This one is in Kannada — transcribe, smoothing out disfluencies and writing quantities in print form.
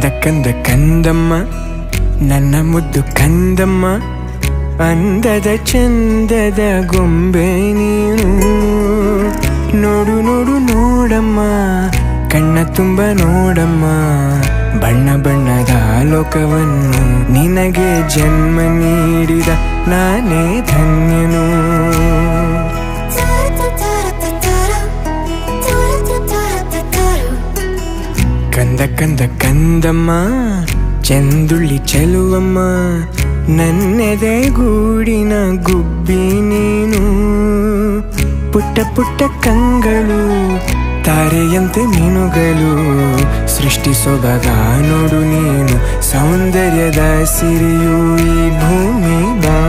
ಕಂದ ಕಂದ ಕಂದಮ್ಮ ನನ್ನ ಮುದ್ದು ಕಂದಮ್ಮ, ಅಂದದ ಚಂದದ ಗೊಂಬೆ ನೀನು. ನೋಡು ನೋಡು ನೋಡಮ್ಮ, ಕಣ್ಣ ತುಂಬ ನೋಡಮ್ಮ, ಬಣ್ಣ ಬಣ್ಣದ ಲೋಕವನ್ನು ನಿನಗೆ ಜನ್ಮ ನೀಡಿದ ನಾನೇ ಧನ್ಯನು. ಕಂದ ಕಂದ ಕಂದಮ್ಮ ಚಂದುಳ್ಳಿ ಚೆಲುವಮ್ಮ, ನನ್ನೆದೆ ಗೂಡಿನ ಗುಬ್ಬಿ ನೀನು. ಪುಟ್ಟ ಪುಟ್ಟ ಕಂಗಳು ತಾರೆಯಂತೆ ಮೀನುಗಳು, ಸೃಷ್ಟಿ ಸೊಬಗ ನೋಡು ನೀನು, ಸೌಂದರ್ಯದ ಸಿರಿಯು ಈ ಭೂಮಿ ಬಾ.